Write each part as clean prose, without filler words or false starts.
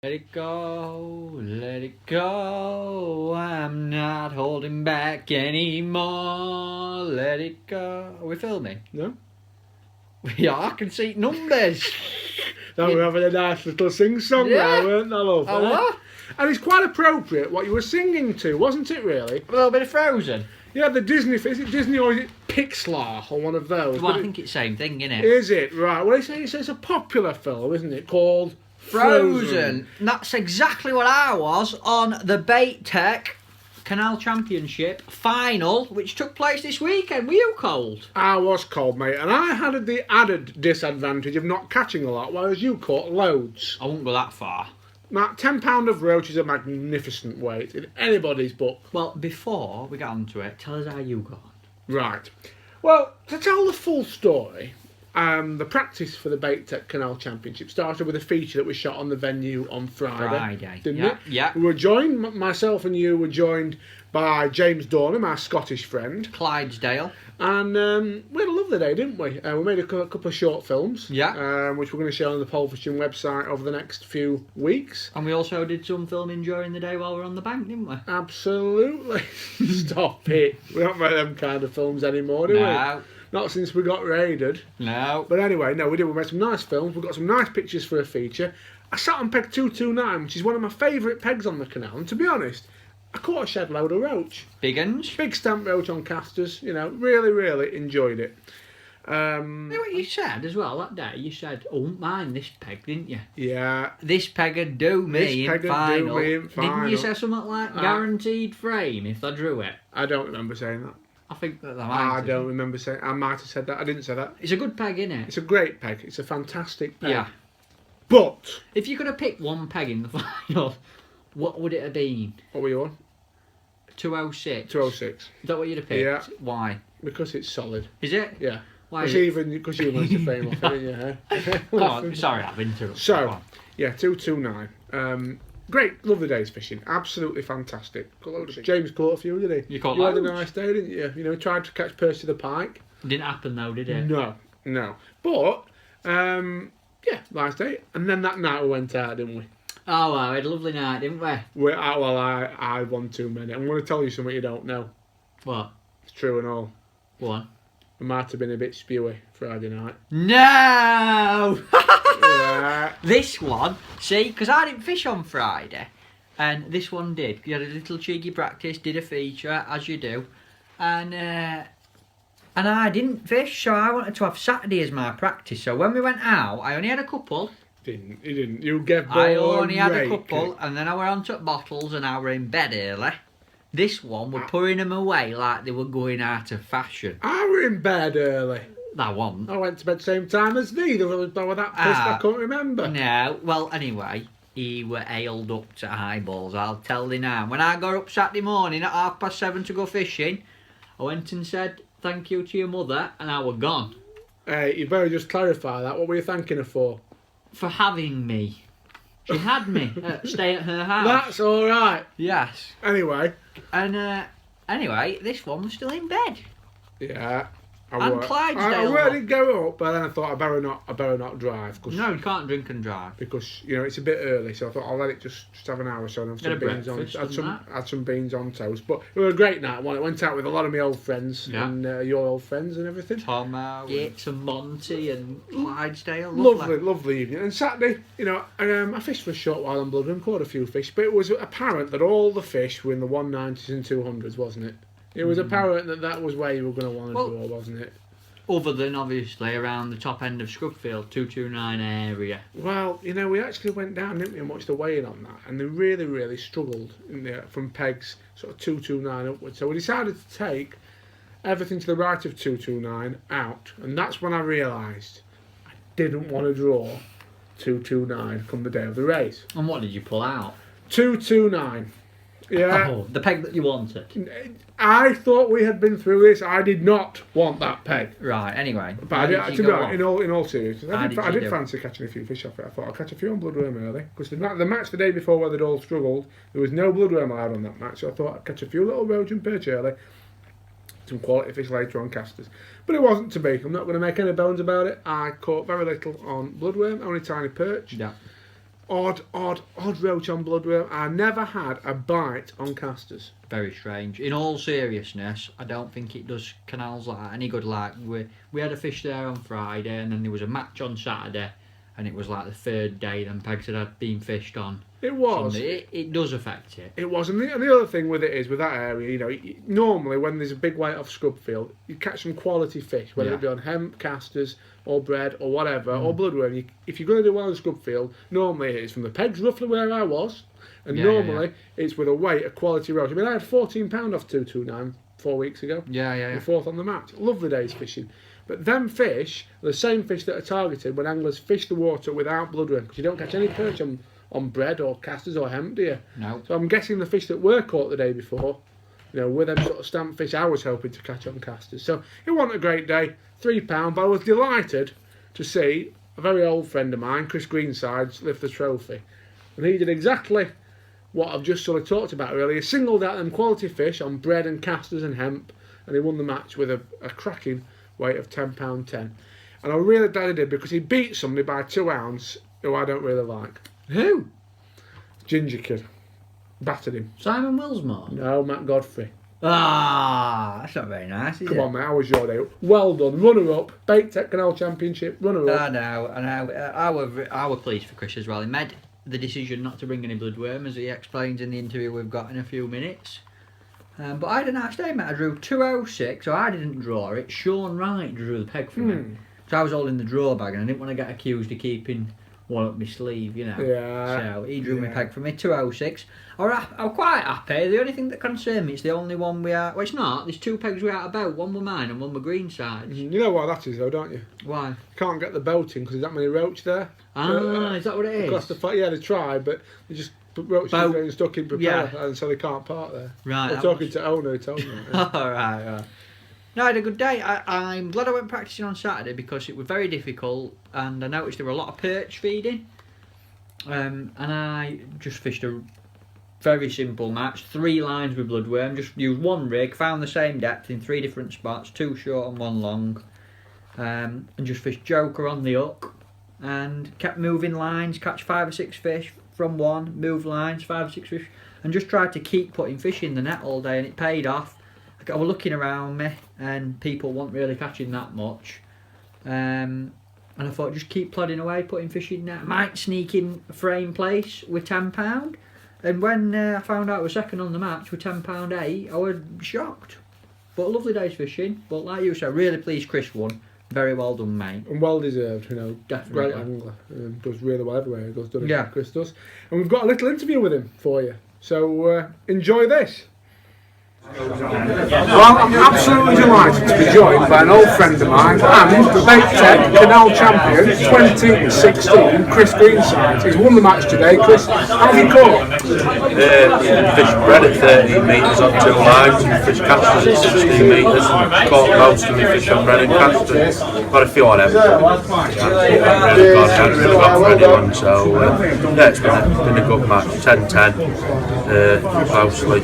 Let it go, let it go. I'm not holding back anymore. Let it go. Are we filming? No? We are. I can see numbers. That we're having a nice little sing-song now, weren't I, love? Oh, what? And it's quite appropriate what you were singing to, wasn't it, really? A little bit of Frozen. Yeah, the Disney... Is it Disney or is it Pixar or one of those? Well, I think it's the same thing, isn't it? Is it? Right. Well, it's a popular film, isn't it? Called... Frozen. And that's exactly what I was on the Bait-Tech Canal Championship final, which took place this weekend. Were you cold? I was cold, mate, and I had the added disadvantage of not catching a lot, whereas you caught loads. I won't go that far. Now, £10 of roach is a magnificent weight in anybody's book. Well, before we get onto it, tell us how you got on. Right. Well, to tell the full story, the practice for the Bait-Tech Canal Championship started with a feature that was shot on the venue on Friday. Didn't it? Yeah. We were joined, myself and you were joined by James Dornham, our Scottish friend. Clydesdale. And we had a lovely day, didn't we? We made a couple of short films. Yeah. Which we're going to share on the Pole Fishing website over the next few weeks. And we also did some filming during the day while we were on the bank, didn't we? Absolutely. Stop it. We don't make them kind of films anymore, do we? No. Not since we got raided. No. But anyway, no, we did. We made some nice films. We got some nice pictures for a feature. I sat on peg 229, which is one of my favourite pegs on the canal. And to be honest, I caught a shed load of roach. Big uns. Big stamp roach on casters. You know, really, really enjoyed it. You know what you said as well that day? You said, "I wouldn't mind this peg," didn't you? Yeah. This peg would do me in final. Didn't you say something like guaranteed frame if I drew it? I don't remember saying that. I think that I don't remember saying. I might have said that. I didn't say that. It's a good peg, isn't it? It's a great peg. It's a fantastic peg. Yeah. But if you could have picked one peg in the final, what would it have been? What were you on? 206. 206. Is that what you'd have picked? Yeah. Why? Because it's solid. Is it? Yeah. Why? It's even because you managed to frame off it, yeah. Come on, sorry, I've interrupted. So, yeah, 229. Great, lovely days fishing. Absolutely fantastic. James caught a few, didn't he? You caught You had loads. a nice day, didn't you? You know, tried to catch Percy the pike. Didn't happen though, did it? No. But, yeah, nice day. And then that night we went out, didn't we? Oh, well, we had a lovely night, didn't we? I won too many. I'm going to tell you something you don't know. What? It's true and all. What? I might have been a bit spewy Friday night. No! Yeah. This one, see, because I didn't fish on Friday, and this one did. You had a little cheeky practice, did a feature, as you do, and I didn't fish, so I wanted to have Saturday as my practice. So when we went out, I only had a couple. You didn't. You gave ball I only had a rake. couple, and then I were on top bottles, and I were in bed early. This one were pouring them away like they were going out of fashion. I were in bed early. That one. I went to bed same time as thee. They were that pissed I couldn't remember. No, well, anyway, he were ailed up to eyeballs, I'll tell thee now. When I got up Saturday morning at 7:30 to go fishing, I went and said thank you to your mother, and I were gone. Hey, you better just clarify that. What were you thanking her for? For having me. She had me stay at her house. That's all right. Yes. Anyway. And anyway, this one was still in bed. Yeah. And Clydesdale. I really go up, but then I thought I better not drive. No, you can't drink and drive. Because you know it's a bit early, so I thought I'll let it just have an hour or so and have some beans on. Had some beans on toast. But it was a great night. I went out with a lot of my old friends and your old friends and everything. Tom, Yates and Monty and Clydesdale. Lovely evening. And Saturday, you know, I fished for a short while on Bloodroom, caught a few fish, but it was apparent that all the fish were in the 190s and 200s, wasn't it? It was apparent that was where you were going to want to draw, wasn't it? Other than, obviously, around the top end of Scrubfield, 229 area. Well, you know, we actually went down, didn't we, and watched the weighing on that, and they really, really struggled in there from pegs sort of 229 upwards. So we decided to take everything to the right of 229 out, and that's when I realised I didn't want to draw 229 come the day of the race. And what did you pull out? 229. Yeah. Oh, the peg that you wanted. I thought we had been through this. I did not want that peg. Right. Anyway, but in all seriousness, I did fancy catching a few fish off it. I thought I'll catch a few on bloodworm early because the match the day before where they'd all struggled, there was no bloodworm allowed on that match. So I thought I'd catch a few little roach and perch early, some quality fish later on casters. But it wasn't to be. I'm not going to make any bones about it. I caught very little on bloodworm, only tiny perch. Yeah. odd roach on bloodworm. I never had a bite on casters. Very strange. In all seriousness, I don't think it does canals like that any good. Like we had a fish there on Friday, and then there was a match on Saturday, and it was like the third day them pegs had been fished on. It was. Sunday. It does affect it. It was, and the other thing with it is with that area, you know, normally when there's a big weight off scrub field, you catch some quality fish, whether it be on hemp, casters, or bread, or whatever, or bloodworm. If you're going to do well in scrub field, normally it's from the pegs roughly where I was, and normally it's with a weight of quality roach. I mean, I had 14 pound off 229 4 weeks ago. Yeah. Fourth on the match. Lovely days fishing. But them fish are the same fish that are targeted when anglers fish the water without bloodworm, because you don't catch any perch on bread or casters or hemp, do you? No. So I'm guessing the fish that were caught the day before, you know, were them sort of stamp fish I was hoping to catch on casters. So it wasn't a great day, £3, but I was delighted to see a very old friend of mine, Chris Greensides, lift the trophy. And he did exactly what I've just sort of talked about really. He singled out them quality fish on bread and casters and hemp, and he won the match with a cracking weight of £10.10. And I'm really glad he did, because he beat somebody by 2 ounce who I don't really like. Who? Ginger kid. Battered him. Simon Willsmore? No, Matt Godfrey. Ah, that's not very nice, is it? Come on, mate, how was your day? Well done. Runner-up. Bait-Tech Canal Championship. Runner-up. I know. I were pleased for Chris as well. He made the decision not to bring any bloodworm, as he explains in the interview we've got in a few minutes. But I had a nice day, mate. I drew 206, so I didn't draw it. Sean Wright drew the peg for me. So I was holding the draw bag, and I didn't want to get accused of keeping one up my sleeve, you know. Yeah. So he drew my peg for me, 206. I'm quite happy. The only thing that concerned me, it's the only one we are... Well, it's not. There's 2 pegs we are about. One were mine and one were Greensides. You know why that is, though, don't you? Why? You can't get the boat in because there's that many roach there. Is that what it is? Across yeah, they tried, but they just put roaches getting stuck in propeller, and so they can't park there. Right. I'm talking to owner who told me. All right. No, I had a good day. I'm glad I went practising on Saturday because it was very difficult, and I noticed there were a lot of perch feeding. And I just fished a very simple match, 3 lines with bloodworm, just used 1 rig, found the same depth in 3 different spots, 2 short and 1 long, and just fished joker on the hook, and kept moving lines, catch 5 or 6 fish from 1, move lines, 5 or 6 fish, and just tried to keep putting fish in the net all day, and it paid off. I was looking around me, and people weren't really catching that much. And I thought, just keep plodding away, putting fish in net. I might sneak in a frame place with £10. And when I found out I was second on the match with £10.8, I was shocked. But a lovely day's fishing. But like you said, really pleased Chris won. Very well done, mate. And well deserved, you know. Definitely. Great angler. Does really well everywhere he goes, doesn't he? Chris does. And we've got a little interview with him for you. So enjoy this. Well, I'm absolutely delighted to be joined by an old friend of mine and the Bait-Tech Canal Champion 2016, Chris Greensides. He's won the match today. Chris, how have you caught? Fish bread at 13 metres on 2 lines, and fish casters at 16 metres. Caught most of my fish on bread and casters. Got a few on them. I haven't really got for anyone, so yeah, it's been a good match. 10-10, closely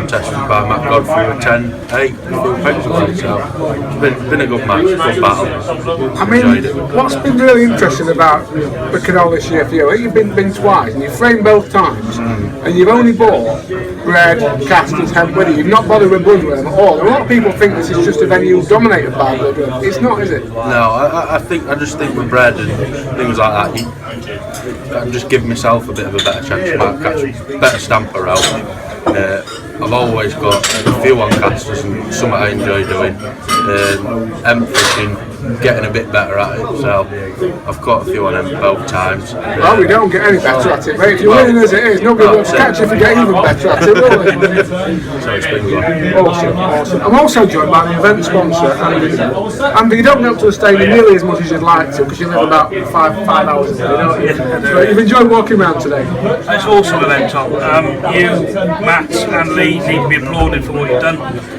contested by Matt Godfrey with 10-8, a few pegs away, so it's been a good match, good battle. I mean, what's been really interesting about the canal this year for you? You've been twice, and you've framed both times, and you've only bought bread, casters, hemp with you. You've not bothered with bloodworm at all. A lot of people think this is just a venue dominated by bloodworm. It's not, is it? No, I just think with bread and things like that, I'm just giving myself a bit of a better chance. I might catch a better stamper out. I've always got a few on casters and something I enjoy doing. Hemp fishing, getting a bit better at it, so I've caught a few on them both times. Well, we don't get any better at it, mate. If you're winning as it is, nobody will catch you if you get even better at it, will they? So it's been good. Awesome. I'm also joined by the event sponsor, Andy. Andy, you don't get up to the stadium nearly as much as you'd like to, because you live about five hours away, don't you? But you've enjoyed walking around today. It's an awesome event, Tom. You, Matt and Lee need to be applauded for what you've done.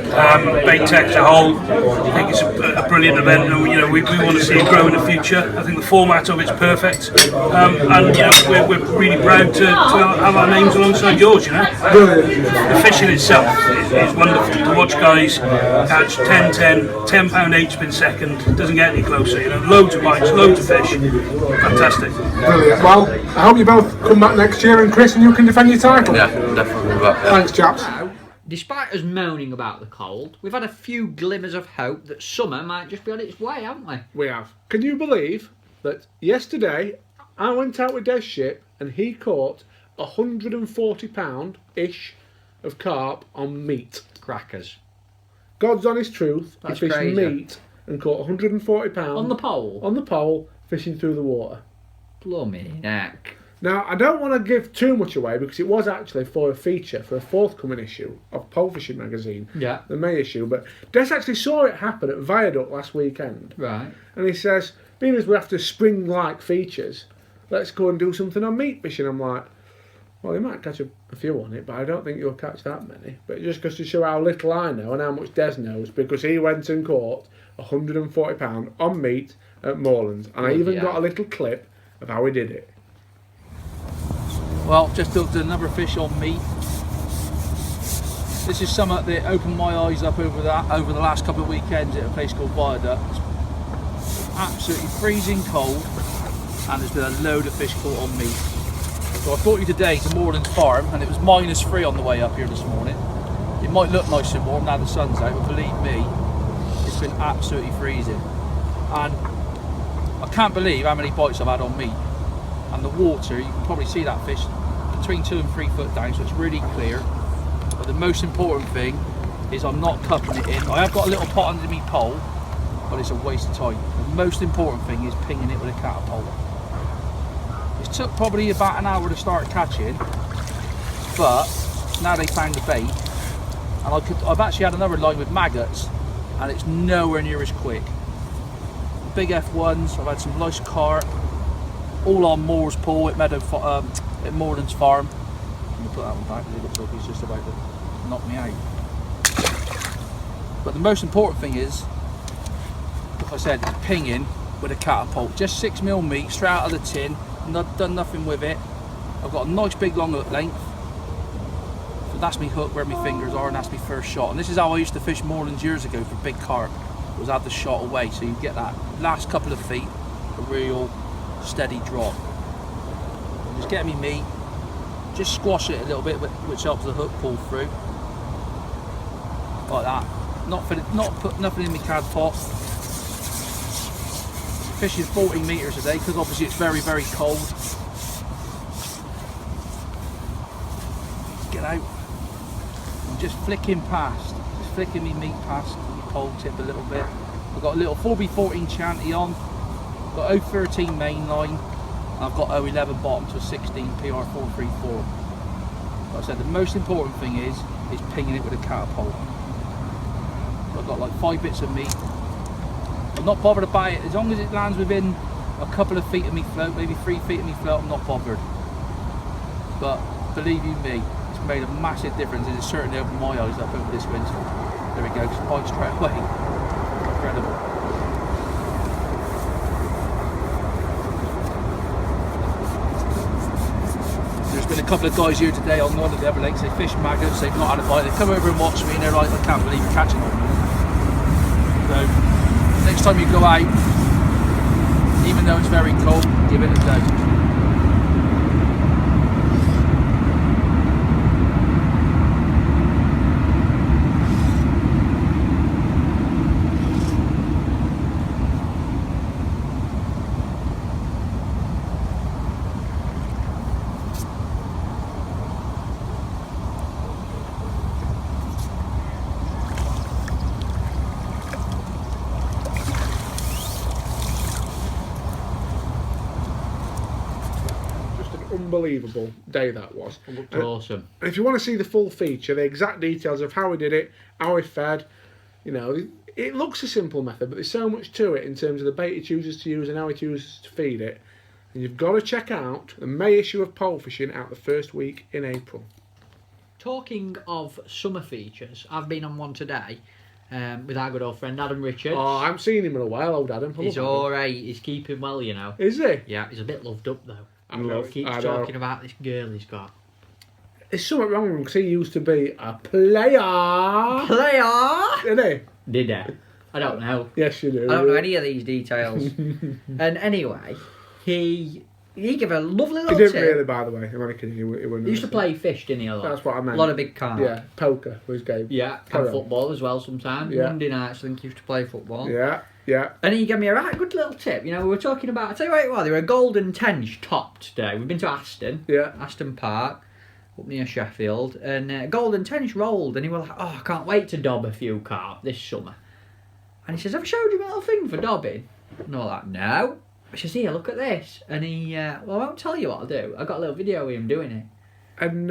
Bait-Tech as a whole. I think it's a brilliant event. You know, we want to see it grow in the future. I think the format of it's perfect, and you know, we're really proud to have our names alongside yours. You know, the fishing itself is wonderful to watch. Guys catch 10 pound eight spin second. Doesn't get any closer. You know, loads of bites, loads of fish. Fantastic. Brilliant. Well, I hope you both come back next year, and Chris and you can defend your title. Yeah, definitely back. Yeah. Thanks, chaps. Despite us moaning about the cold, we've had a few glimmers of hope that summer might just be on its way, haven't we? We have. Can you believe that yesterday I went out with Des Shipp and he caught £140-ish of carp on meat? Crackers. God's honest truth. That's he fished crazy. meat and caught £140 On the pole? On the pole, fishing through the water. Plummy neck. Now, I don't want to give too much away because it was actually for a feature for a forthcoming issue of Pole Fishing magazine, Yeah. the May issue. But Des actually saw it happen at Viaduct last weekend. Right. And he says, being as we're after spring-like features, let's go and do something on meat fishing. I'm like, well, you might catch a few on it, but I don't think you'll catch that many. But it just goes to show how little I know and how much Des knows, because he went and caught £140 on meat at Moorlands. And I even got a little clip of how he did it. Well, just hooked another fish on meat. This is something that opened my eyes up over the last couple of weekends at a place called Viaduct. It's absolutely freezing cold, and there's been a load of fish caught on meat. So I brought you today to Moorlands Farm, and it was -3 on the way up here this morning. It might look nice and warm now the sun's out, but believe me, it's been absolutely freezing. And I can't believe how many bites I've had on meat. And the water, you can probably see that fish between 2 and 3 foot down, so it's really clear. But the most important thing is I'm not cupping it in. I have got a little pot under my pole, but it's a waste of time. The most important thing is pinging it with a catapult. It took probably about an hour to start catching, but now they found the bait, and I've actually had another line with maggots, and it's nowhere near as quick. Big F1s, I've had some nice carp, all on Moore's Pool at Moorlands Farm. Let me put that one back, because it looks like he's just about to knock me out. But the most important thing is, like I said, is pinging with a catapult. Just 6mm meat straight out of the tin, not done nothing with it. I've got a nice big long hook length. So that's me hook where my fingers are, and that's my first shot. And this is how I used to fish Moorlands years ago for big carp, was have the shot away, so you get that last couple of feet, a real steady drop. Just get me meat, just squash it a little bit, which helps the hook pull through, like that. Not put nothing in my cad pot. Fishing 14 metres a day because obviously it's very, very cold. Get out. I'm just flicking past, just flicking me meat past the pole tip a little bit. I've got a little 4B14 chanty on. Got 013 main line, and I've got 011 bottom to a 16 PR434. Like I said, the most important thing is pinging it with a catapult. So I've got like 5 bits of meat. I'm not bothered about it, as long as it lands within a couple of feet of me float, maybe 3 feet of me float, I'm not bothered. But believe you me, it's made a massive difference, and it's certainly opened my eyes up over this winter. There we go, bite straight away. Incredible. There's been a couple of guys here today on one of the other lakes, they fish maggots, they've not had a bite, they come over and watch me and they're like, I can't believe you're catching them. So, next time you go out, even though it's very cold, give it a go. Unbelievable day that was. It looked awesome. And if you want to see the full feature, the exact details of how he did it, how he fed, you know, it looks a simple method, but there's so much to it in terms of the bait he chooses to use and how he chooses to feed it. And you've got to check out the May issue of Pole Fishing out the first week in April. talking of summer features, I've been on one today with our good old friend Adam Richards. Oh, I haven't seen him in a while, old Adam. He's alright, he's keeping well, you know. Is he? Yeah, he's a bit loved up though. I know. Keeps I talking know. about this girl he's got. There's something wrong with him because he used to be a player. Player! Did he? Did he? I don't know. Yes, you do. I don't know any of these details. And anyway, he gave a lovely He little didn't tip. really, by the way. I'm only kidding. He He used to play fish, didn't he, a lot? That's what I meant. A lot of big carp. Yeah, poker was his game. Yeah, Carry and on. football as well sometimes. Yeah. Monday nights, I think he used to play football. Yeah, yeah. And he gave me a right good little tip. You know, we were talking about, I tell you what it was, they were a golden tench topped today. We've been to Aston. Yeah. Aston Park, up near Sheffield. And golden tench rolled. And he was like, oh, I can't wait to dob a few carp this summer. And he says, have I showed you my little thing for dobbing? And I was like, no. I says, here, look at this. And he, well, I won't tell you what I'll do. I got a little video of him doing it. And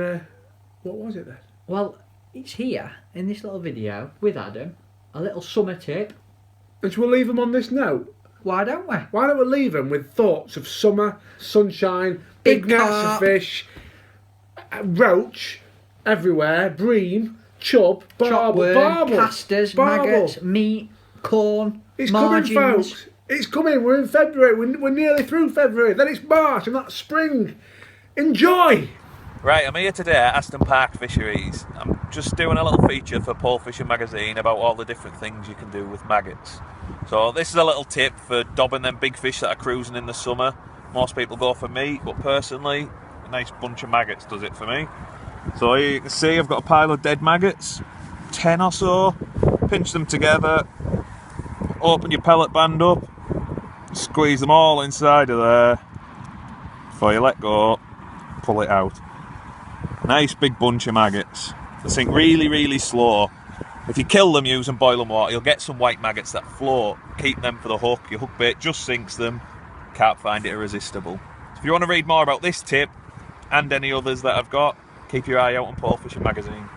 what was it then? Well, it's here, in this little video, with Adam. A little summer tip. And so we'll leave him on this note. Why don't we? Why don't we leave him with thoughts of summer, sunshine, big Big nets of carp. fish, roach everywhere, bream, chub, Chopworm, barbel, casters, barbel. maggots, meat, corn, It's margins. coming, folks. It's coming. We're in February. We're nearly through February. Then it's March, and that's spring. Enjoy. Right, I'm here today at Aston Park Fisheries. I'm just doing a little feature for Pole Fishing magazine about all the different things you can do with maggots. So this is a little tip for dobbing them big fish that are cruising in the summer. Most people go for meat, but personally, a nice bunch of maggots does it for me. So here you can see I've got a pile of dead maggots, 10 or so. Pinch them together, open your pellet band up, squeeze them all inside of there. Before you let go, pull it out. Nice big bunch of maggots. They sink really, really slow. If you kill them using boiling water, you'll get some white maggots that float. Keep them for the hook. Your hook bait just sinks them. Can't find it irresistible. So if you want to read more about this tip and any others that I've got, keep your eye out on Pole Fishing magazine.